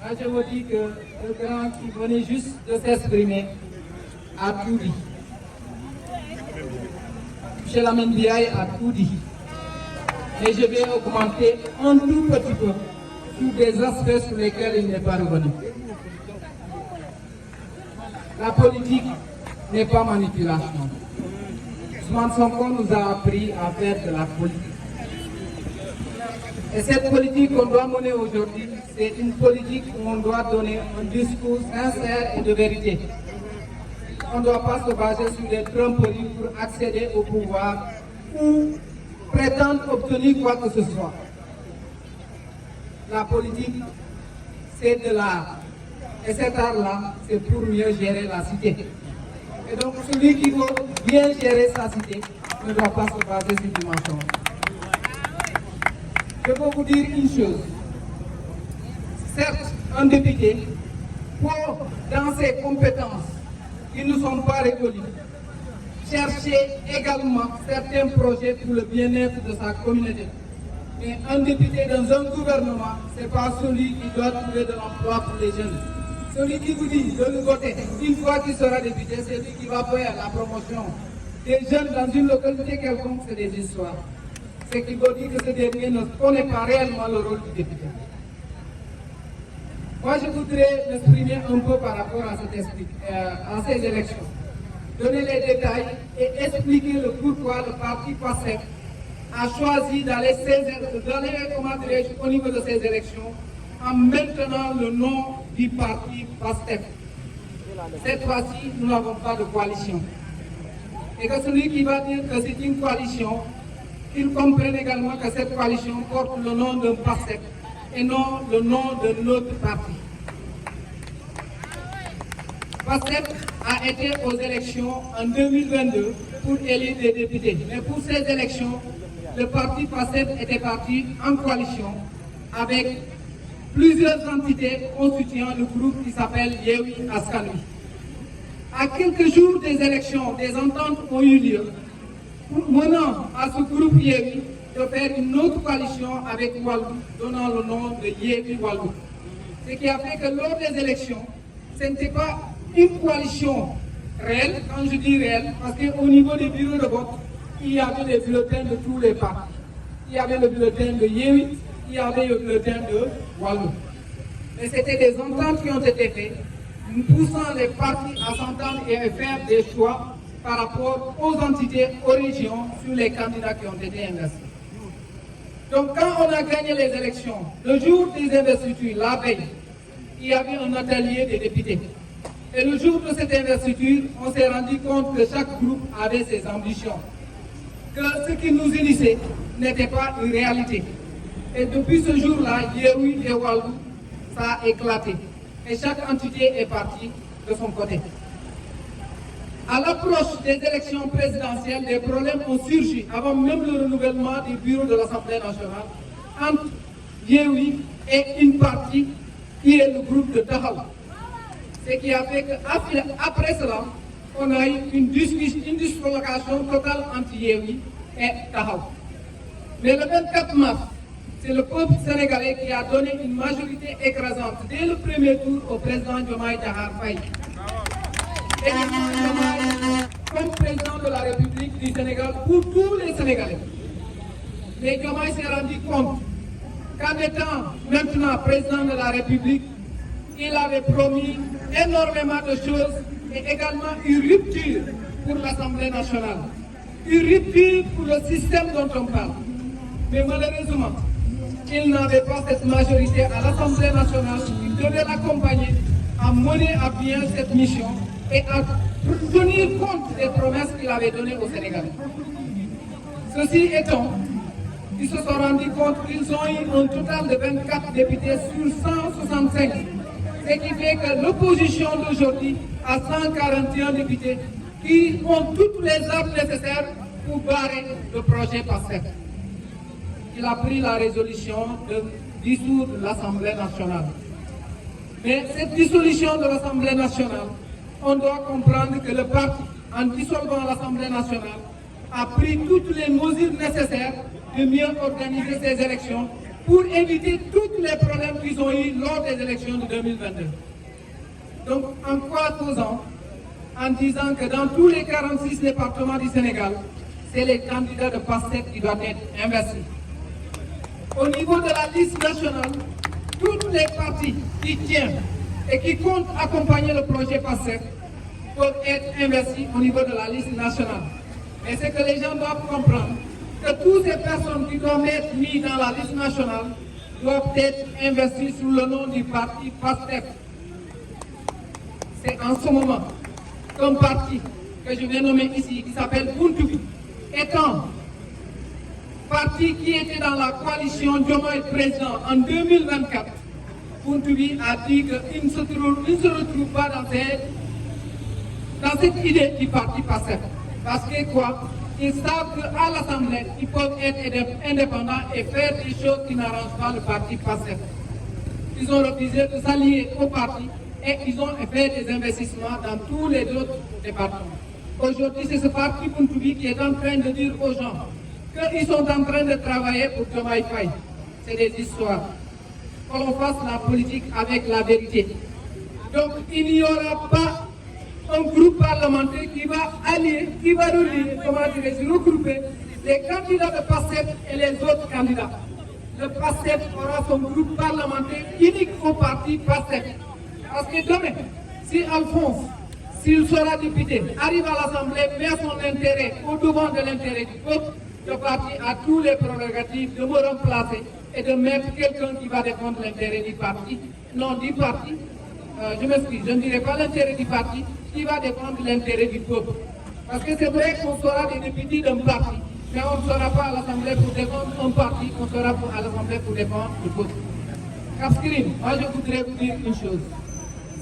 Moi, je vous dis que le grand qui venait juste de s'exprimer a tout dit. M. Lamine Biaye a tout dit. Et je vais augmenter un tout petit peu sur des aspects sur lesquels il n'est pas revenu. La politique n'est pas manipulation. Ousmane Sonko nous a appris à faire de la politique. Et cette politique qu'on doit mener aujourd'hui, c'est une politique où on doit donner un discours sincère et de vérité. On ne doit pas se baser sur des tromperies pour accéder au pouvoir ou prétendre obtenir quoi que ce soit. La politique, c'est de l'art. Et cet art-là, c'est pour mieux gérer la cité. Et donc, celui qui veut bien gérer sa cité ne doit pas se baser sur du mensonge. Je peux vous dire une chose. Certes, un député, dans ses compétences, qui ne sont pas révolues, chercher également certains projets pour le bien-être de sa communauté. Mais un député dans un gouvernement, ce n'est pas celui qui doit trouver de l'emploi pour les jeunes. Celui qui vous dit de nous voter, une fois qu'il sera député, c'est lui qui va faire la promotion des jeunes dans une localité quelconque, c'est des histoires. Ce qui veut dire que ce dernier ne connaît pas réellement le rôle du député. Moi, je voudrais m'exprimer un peu par rapport à ces élections. Donner les détails et expliquer le pourquoi le parti PASTEF a choisi d'aller au niveau de ces élections en maintenant le nom du parti PASTEF. Cette fois-ci, nous n'avons pas de coalition. Et que celui qui va dire que c'est une coalition, qu'il comprenne également que cette coalition porte le nom d'un PASTEF et non le nom de notre parti. PASTEF a été aux élections en 2022 pour élire des députés. Mais pour ces élections, le parti PASTEF était parti en coalition avec plusieurs entités constituant le groupe qui s'appelle Yewwi Askan Wi. À quelques jours des élections, des ententes ont eu lieu, menant à ce groupe Yewwi de faire une autre coalition avec Wallu, donnant le nom de Yewwi Wallu. Ce qui a fait que lors des élections, ce n'était pas une coalition réelle, quand je dis réelle, parce qu'au niveau des bureaux de vote, il y avait les bulletins de tous les partis. Il y avait le bulletin de Yewwi, il y avait le bulletin de Wallu. Mais c'était des ententes qui ont été faites, poussant les partis à s'entendre et à faire des choix par rapport aux entités, aux régions, sur les candidats qui ont été investis. Donc quand on a gagné les élections, le jour des investitures, la veille, il y avait un atelier des députés. Et le jour de cette investiture, on s'est rendu compte que chaque groupe avait ses ambitions. Que ce qui nous unissait n'était pas une réalité. Et depuis ce jour-là, Yewwi et Wallu, ça a éclaté. Et chaque entité est partie de son côté. À l'approche des élections présidentielles, des problèmes ont surgi avant même le renouvellement du bureau de l'Assemblée nationale entre Yewwi et une partie qui est le groupe de Taxawu. Ce qui a fait qu'après cela, on a eu une dislocation totale entre Yewwi et Taxawu. Mais le 24 mars, c'est le peuple sénégalais qui a donné une majorité écrasante dès le premier tour au président Diomaye Diakhar Faye. Et Diomaye comme président de la République du Sénégal pour tous les Sénégalais. Mais Diomaye s'est rendu compte qu'en étant maintenant président de la République, il avait promis énormément de choses et également une rupture pour l'Assemblée nationale, une rupture pour le système dont on parle. Mais malheureusement, il n'avait pas cette majorité à l'Assemblée nationale qui devait l'accompagner à mener à bien cette mission et à tenir compte des promesses qu'il avait données au Sénégal. Ceci étant, ils se sont rendus compte qu'ils ont eu un total de 24 députés sur 165. Ce qui fait que l'opposition d'aujourd'hui a 141 députés qui ont toutes les armes nécessaires pour barrer le projet PASTEF. Il a pris la résolution de dissoudre l'Assemblée nationale. Mais cette dissolution de l'Assemblée nationale, on doit comprendre que le parti, en dissolvant l'Assemblée nationale, a pris toutes les mesures nécessaires de mieux organiser ces élections pour éviter tous les problèmes qu'ils ont eu lors des élections de 2022. Donc, en quoi faisant? En disant que dans tous les 46 départements du Sénégal, c'est les candidats de PASTEF qui doivent être investis. Au niveau de la liste nationale, toutes les partis qui tiennent et qui comptent accompagner le projet PASTEF peuvent être investis au niveau de la liste nationale. Mais c'est que les gens doivent comprendre que toutes ces personnes qui doivent être mises dans la liste nationale doivent être investies sous le nom du parti PASTEF. C'est en ce moment qu'un parti que je viens nommer ici, qui s'appelle Buntubi, étant parti qui était dans la coalition Diomaye Président en 2024, Buntubi a dit qu'il ne se retrouve pas dans cette idée du parti PASTEF. Parce que quoi? Ils savent qu'à l'Assemblée, ils peuvent être indépendants et faire des choses qui n'arrangent pas le parti PASTEF. Ils ont refusé de s'allier au parti et ils ont fait des investissements dans tous les autres départements. Aujourd'hui, c'est ce parti Buntubi qui est en train de dire aux gens qu'ils sont en train de travailler pour Diomaye Faye. C'est des histoires. Que l'on fasse la politique avec la vérité. Donc, il n'y aura pas un groupe parlementaire qui va allier, qui va regrouper les candidats de PASTEF et les autres candidats. Le PASTEF aura son groupe parlementaire unique au parti PASTEF. Parce que demain, si Alphonse, s'il sera député, arrive à l'Assemblée, met son intérêt au devant de l'intérêt du peuple, le parti a tous les prérogatives de me remplacer et de mettre quelqu'un qui va défendre l'intérêt du parti. Non, du parti, je m'excuse, je ne dirais pas l'intérêt du parti, qui va défendre l'intérêt du peuple. Parce que c'est vrai qu'on sera des députés d'un parti, mais on ne sera pas à l'Assemblée pour défendre un parti, on sera à l'Assemblée pour défendre le peuple. Capskirine, moi je voudrais vous dire une chose.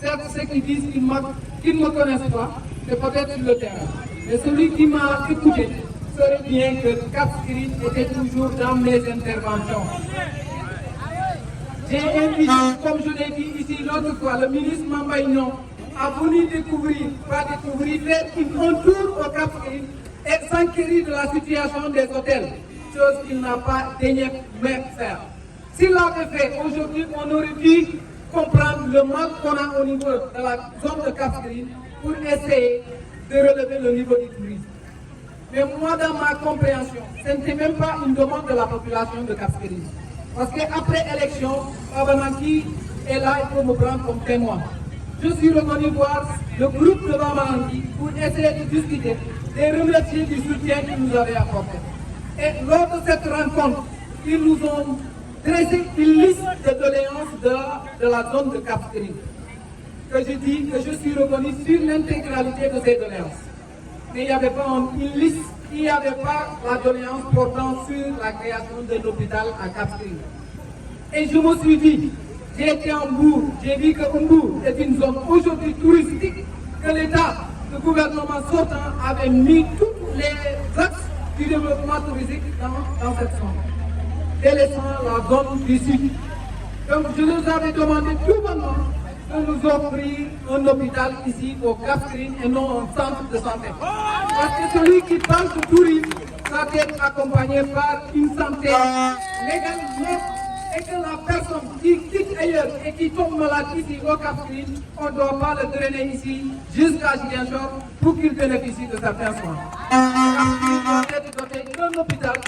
Certes, ceux qui disent qu'ils ne me connaissent pas, c'est peut-être sur le terrain. Mais celui qui m'a écouté saurait bien que Capskirine était toujours dans mes interventions. J'ai invité, comme je l'ai dit ici l'autre fois, le ministre Mambaïnon à venir découvrir, faire un tour au Capskirine et s'enquérir de la situation des hôtels, chose qu'il n'a pas daigné même faire. S'il l'avait fait, aujourd'hui, on aurait dû comprendre le mal qu'on a au niveau de la zone de Capskirine pour essayer de relever le niveau du tourisme. Mais moi, dans ma compréhension, ce n'était même pas une demande de la population de Capskirine. Parce qu'après élection, Babananki est là, il faut me prendre comme témoin. Je suis revenu voir le groupe de Babananki pour essayer de discuter et remercier du soutien qu'ils nous avaient apporté. Et lors de cette rencontre, ils nous ont dressé une liste de doléances de la zone de Capskirine. Que je dis que je suis revenu sur l'intégralité de ces doléances. Mais il n'y avait pas une liste, il n'y avait pas la doléance portant sur la création de l'hôpital à Capskirine. Et je me suis dit, j'ai été en Mbour, j'ai vu que Mbour est une zone aujourd'hui touristique, que l'État, le gouvernement sortant avait mis tous les axes du développement touristique dans cette zone, délaissant la zone du sud. Donc je nous avais demandé tout bonnement de nous offrir un hôpital ici au Capskirine et non un centre de santé. Parce que celui qui parle de tourisme doit être accompagné par une santé légale et que la personne qui quitte ailleurs et qui tombe malade ici au Capskirine, on ne doit pas le drainer ici jusqu'à Ziguinchor pour qu'il bénéficie de certains soins. Il doit être doté d'un hôpital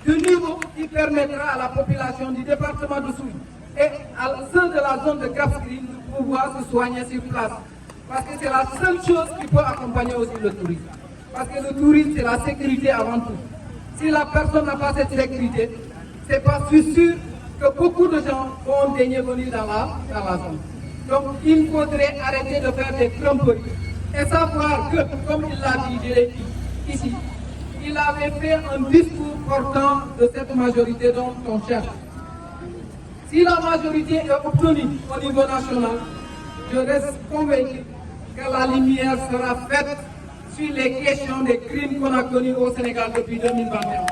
de niveau qui permettra à la population du département de Souy et à ceux de la zone de Capskirine de pouvoir se soigner sur place. Parce que c'est la seule chose qui peut accompagner aussi le tourisme. Parce que le tourisme, c'est la sécurité avant tout. Si la personne n'a pas cette sécurité, c'est pas sûr que beaucoup de gens vont daigner venir dans la zone. Donc, il faudrait arrêter de faire des tromperies et savoir que, comme il l'a dit, je l'ai dit ici, il avait fait un discours portant de cette majorité dont on cherche. Si la majorité est obtenue au niveau national, je reste convaincu que la lumière sera faite sur les questions des crimes qu'on a connus au Sénégal depuis 2021.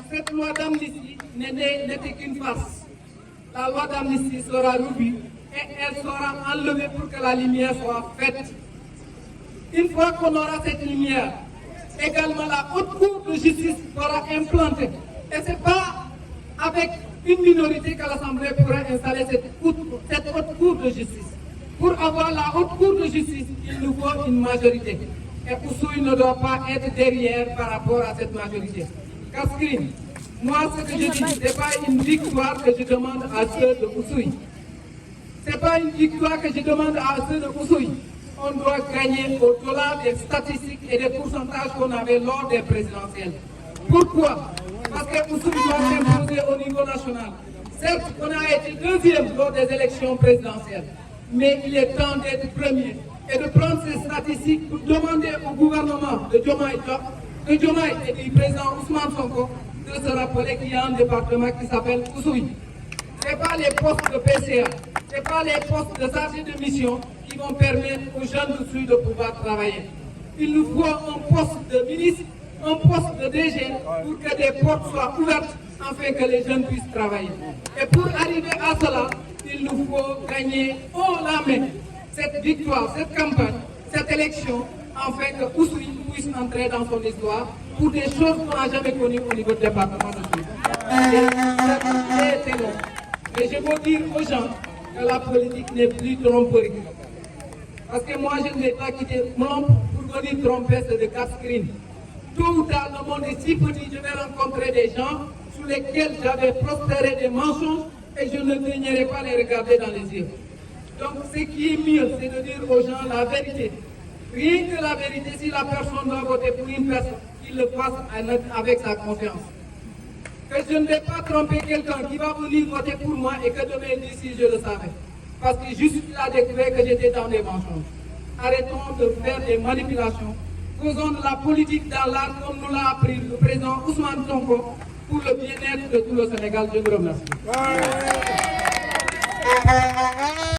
Cette loi d'amnistie n'était qu'une farce. La loi d'amnistie sera revue et elle sera enlevée pour que la lumière soit faite. Une fois qu'on aura cette lumière, également la haute cour de justice sera implantée Et ce n'est pas avec une minorité que l'Assemblée pourra installer cette haute cour de justice. Pour avoir la haute cour de justice, il nous faut une majorité. Et Oussouye ne doit pas être derrière par rapport à cette majorité. Kasserine, moi ce que je dis, ce n'est pas une victoire que je demande à ceux de Oussouye. Ce n'est pas une victoire que je demande à ceux de Oussouye. On doit gagner au-delà des statistiques et des pourcentages qu'on avait lors des présidentielles. Pourquoi? Parce que Oussouye doit s'imposer au niveau national. Certes, on a été deuxième lors des élections présidentielles, mais il est temps d'être premier et de prendre ces statistiques pour demander au gouvernement de Diomaye et du président Ousmane Sonko de se rappeler qu'il y a un département qui s'appelle Oussouye. Ce n'est pas les postes de PCA, ce n'est pas les postes de chargé de mission qui vont permettre aux jeunes d'Oussouye de pouvoir travailler. Il nous faut un poste de ministre, un poste de DG pour que des portes soient ouvertes afin que les jeunes puissent travailler. Et pour arriver à cela, il nous faut gagner haut la main cette victoire, cette campagne, cette élection, afin que Oussouye puisse entrer dans son histoire pour des choses qu'on n'a jamais connues au niveau du département de Oussouye. C'est long. Mais je veux dire aux gens que la politique n'est plus tromperie. Parce que moi, je ne vais pas quitter mon pour venir tromper ce de Kasserine. Tôt ou tard, le monde est si petit, je vais rencontrer des gens sous lesquels j'avais prospéré des mensonges et je ne daignerai pas les regarder dans les yeux. Donc, ce qui est mieux, c'est de dire aux gens la vérité. Rien que la vérité, si la personne doit voter pour une personne, qu'il le fasse avec sa confiance. Que je ne vais pas tromper quelqu'un qui va venir voter pour moi et que demain d'ici je le savais. Parce que juste il a découvert que j'étais dans des mensonges. Arrêtons de faire des manipulations. Faisons de la politique dans l'art comme nous l'a appris le président Ousmane Sonko pour le bien-être de tout le Sénégal. Je vous remercie.